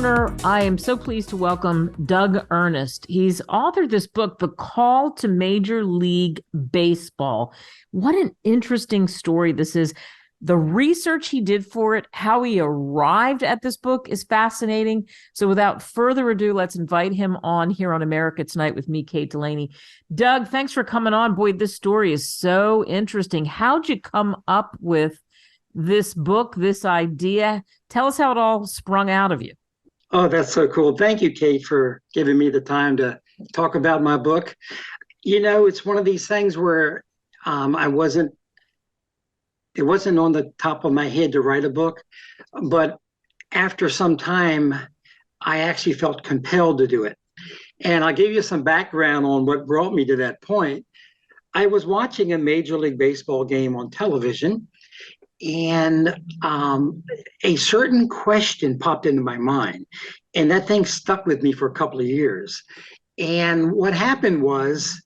corner, I am so pleased to welcome Doug Ernest. He's authored this book, The Call to Major League Baseball. What an interesting story this is. The research he did for it, how he arrived at this book is fascinating. So without further ado, let's invite him on here on America Tonight with me, Kate Delaney. Doug, thanks for coming on. Boy, this story is so interesting. How'd you come up with this book, this idea? Tell us how it all sprung out of you. Oh, that's so cool. Thank you, Kate, for giving me the time to talk about my book. You know, it's one of these things where it wasn't on the top of my head to write a book, but after some time, I actually felt compelled to do it. And I'll give you some background on what brought me to that point. I was watching a Major League Baseball game on television, and a certain question popped into my mind, and that thing stuck with me for a couple of years. And what happened was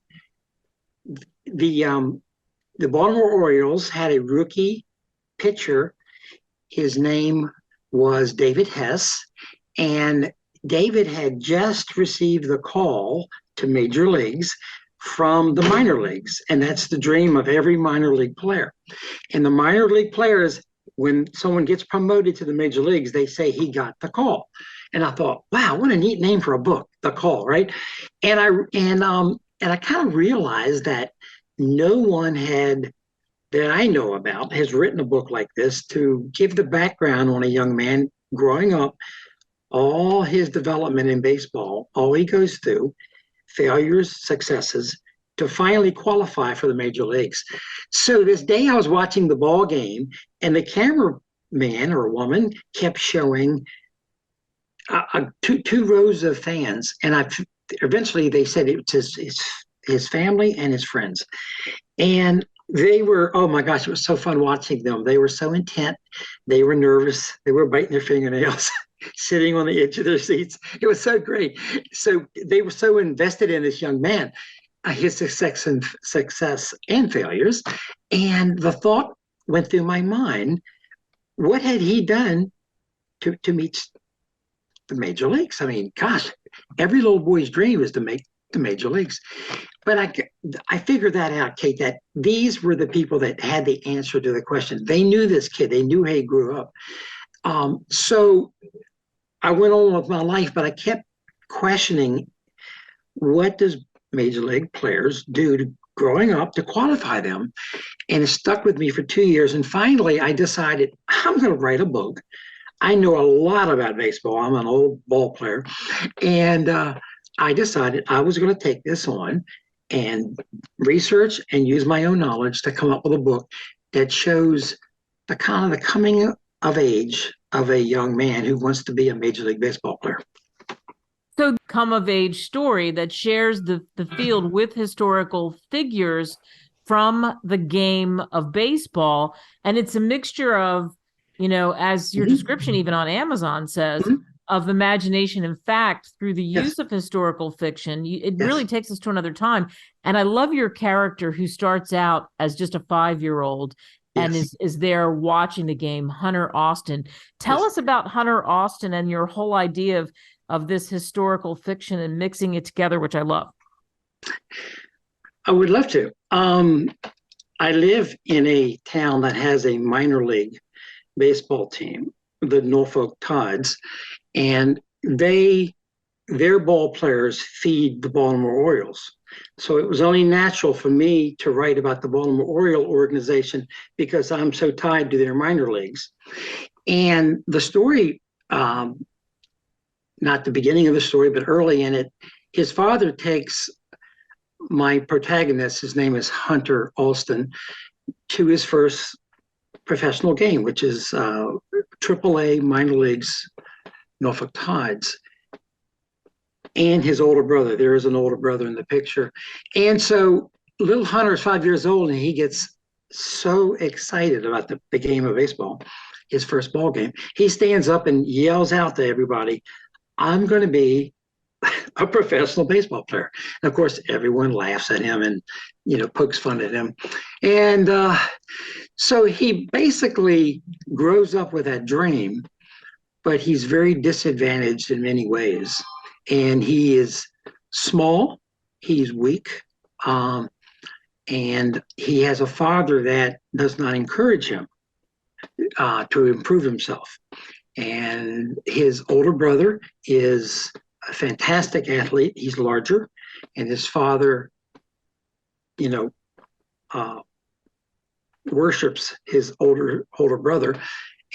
the Baltimore Orioles had a rookie pitcher. His name was David Hess, and David had just received the call to major leagues from the minor leagues, and that's the dream of every minor league player. And the minor league players, when someone gets promoted to the major leagues, they say he got the call. And I thought, wow, what a neat name for a book, The Call, right? And I kind of realized that no one that I know about has written a book like this to give the background on a young man growing up, all his development in baseball, all he goes through, failures, successes, to finally qualify for the major leagues. So this day I was watching the ball game, and the cameraman or woman kept showing two rows of fans, and eventually they said it was his family and his friends. And they were, oh my gosh, it was so fun watching them. They were so intent. They were nervous. They were biting their fingernails, sitting on the edge of their seats. It was so great. So they were so invested in this young man, his success and failures. And the thought went through my mind, what had he done to meet the major leagues? I mean, gosh, every little boy's dream is to make the major leagues. But I figured that out, Kate, that these were the people that had the answer to the question. They knew this kid. They knew how he grew up. So I went on with my life, but I kept questioning, what does major league players do growing up to qualify them? And it stuck with me for 2 years. And finally, I decided I'm going to write a book. I know a lot about baseball. I'm an old ball player. And I decided I was going to take this on and research and use my own knowledge to come up with a book that shows the kind of the coming of age of a young man who wants to be a Major League Baseball player. So come of age story that shares the field with historical figures from the game of baseball. And it's a mixture of, you know, as your description even on Amazon says, of imagination and fact through the use of historical fiction. It really takes us to another time. And I love your character who starts out as just a 5-year-old and is there watching the game, Hunter Austin. Tell us about Hunter Austin and your whole idea of this historical fiction and mixing it together, which I love. I would love to. I live in a town that has a minor league baseball team, the Norfolk Tides, and their ball players feed the Baltimore Orioles. So it was only natural for me to write about the Baltimore Oriole organization because I'm so tied to their minor leagues. And the story, not the beginning of the story, but early in it, his father takes my protagonist, his name is Hunter Austin, to his first professional game, which is AAA minor leagues, Norfolk Tides, and his older brother. There is an older brother in the picture. And so little Hunter is 5 years old, and he gets so excited about the game of baseball, his first ball game. He stands up and yells out to everybody, I'm going to be a professional baseball player. And of course, everyone laughs at him and, pokes fun at him. And so he basically grows up with that dream. but he's very disadvantaged in many ways. And he is small, he's weak, and he has a father that does not encourage him to improve himself. And his older brother is a fantastic athlete. He's larger, and his father, you know, worships his older brother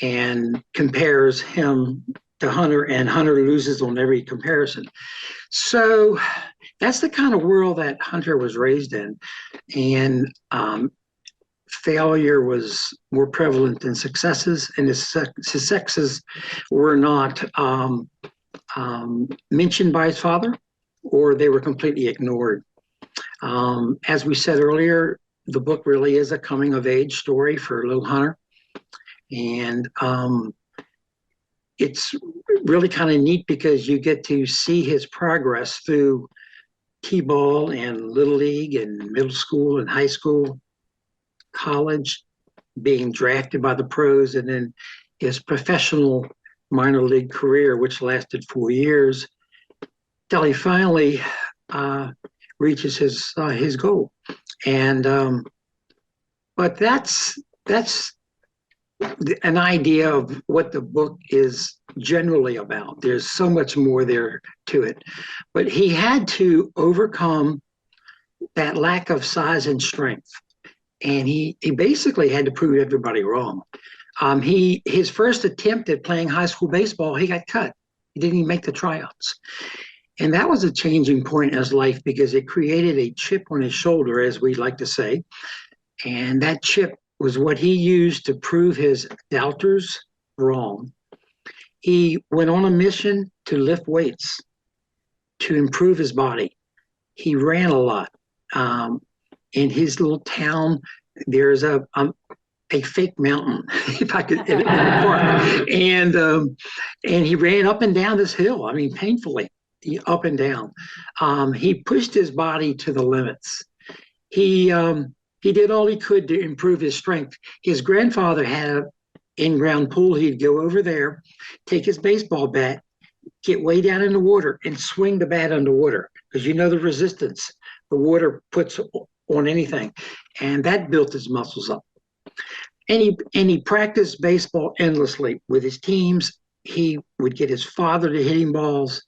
and compares him to Hunter, and Hunter loses on every comparison. So that's the kind of world that Hunter was raised in, and failure was more prevalent than successes, and his successes were not mentioned by his father, or they were completely ignored. As we said earlier, the book really is a coming of age story for little Hunter. And it's really kind of neat because you get to see his progress through T-ball and Little League and middle school and high school, college, being drafted by the pros, and then his professional minor league career, which lasted 4 years, till he finally reaches his goal. And but that's an idea of what the book is generally about. There's so much more there to it. But he had to overcome that lack of size and strength. And he basically had to prove everybody wrong. His first attempt at playing high school baseball, he got cut. He didn't even make the tryouts. And that was a changing point in his life because it created a chip on his shoulder, as we like to say. And that chip was what he used to prove his doubters wrong. He went on a mission to lift weights, to improve his body. He ran a lot. In his little town, there's a fake mountain, if I could, in the park, and he ran up and down this hill. I mean, painfully, up and down. He pushed his body to the limits. He did all he could to improve his strength. His grandfather had an in-ground pool. He'd go over there, take his baseball bat, get way down in the water, and swing the bat underwater because you know the resistance the water puts on anything, and that built his muscles up. And he practiced baseball endlessly with his teams. He would get his father to hitting balls.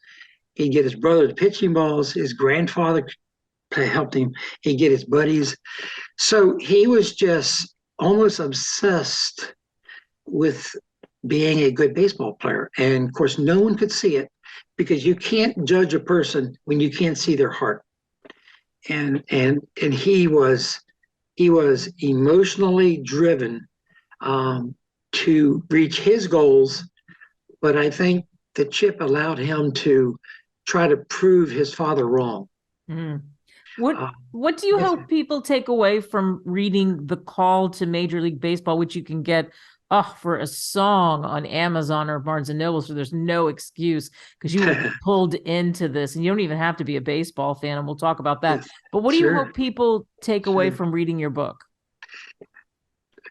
He'd get his brother to pitching balls. His grandfather helped him. He'd get his buddies. So he was just almost obsessed with being a good baseball player. And of course, no one could see it because you can't judge a person when you can't see their heart. And he was emotionally driven to reach his goals, but I think the chip allowed him to try to prove his father wrong. Mm. What do you hope people take away from reading The Call to Major League Baseball, which you can get for a song on Amazon or Barnes and Noble, so there's no excuse because you will be pulled into this, and you don't even have to be a baseball fan, and we'll talk about that. But what do you hope people take away from reading your book?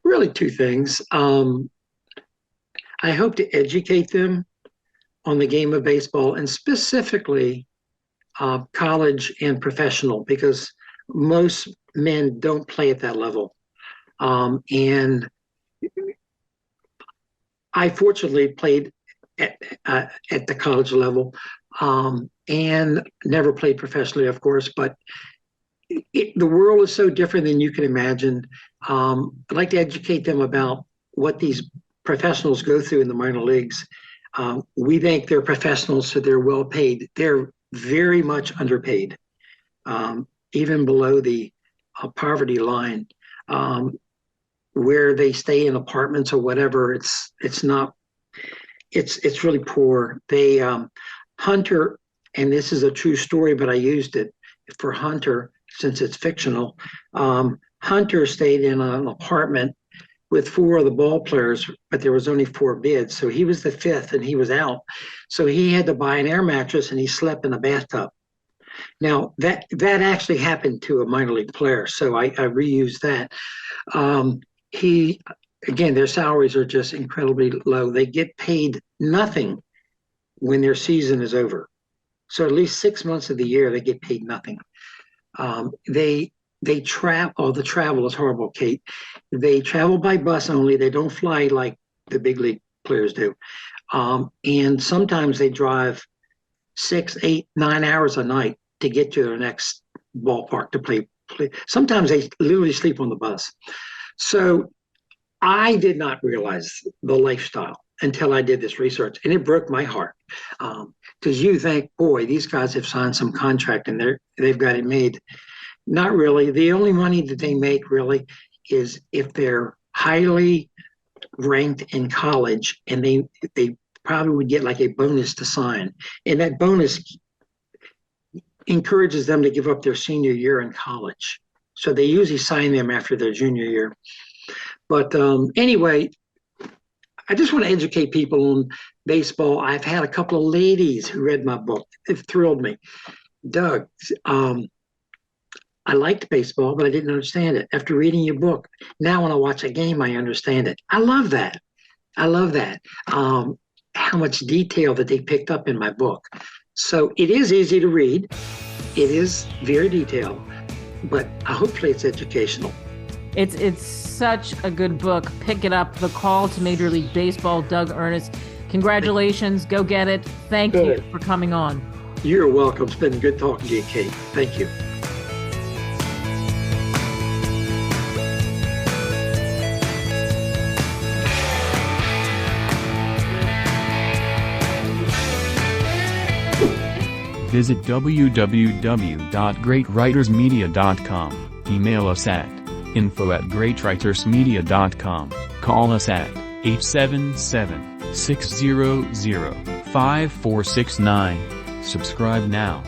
Really two things. I hope to educate them on the game of baseball, and specifically college and professional, because most men don't play at that level. And I fortunately played at the college level and never played professionally, of course, but the world is so different than you can imagine. I'd like to educate them about what these professionals go through in the minor leagues. We think they're professionals, so they're well paid. They're very much underpaid, even below the poverty line. Where they stay in apartments or whatever, it's really poor. They Hunter, and this is a true story, but I used it for Hunter since it's fictional. Hunter stayed in an apartment with 4 of the ball players, but there was only 4 beds, so he was the 5th, and he was out. So he had to buy an air mattress, and he slept in a bathtub. Now that actually happened to a minor league player, so I reused that. He again, their salaries are just incredibly low. They get paid nothing when their season is over. So at least 6 months of the year, they get paid nothing. They travel. Oh, the travel is horrible, Kate. They travel by bus only. They don't fly like the big league players do. And sometimes they drive 6, 8, 9 hours a night to get to their next ballpark to play. Sometimes they literally sleep on the bus. So I did not realize the lifestyle until I did this research, and it broke my heart. Because you think, boy, these guys have signed some contract and they've got it made. Not really. The only money that they make really is if they're highly ranked in college, and they probably would get like a bonus to sign, and that bonus encourages them to give up their senior year in college. So they usually sign them after their junior year. But anyway, I just want to educate people on baseball. I've had a couple of ladies who read my book. It thrilled me. Doug, I liked baseball, but I didn't understand it. After reading your book, now when I watch a game, I understand it. I love that. I love that. How much detail that they picked up in my book. So it is easy to read. It is very detailed, but hopefully it's educational. It's such a good book. Pick it up. The Call to Major League Baseball, Doug Ernest. Congratulations. Go get it. Thank you for coming on. You're welcome. It's been good talking to you, Kate. Thank you. Visit www.greatwritersmedia.com. Email us at info@greatwritersmedia.com. Call us at 877-600-5469. Subscribe now.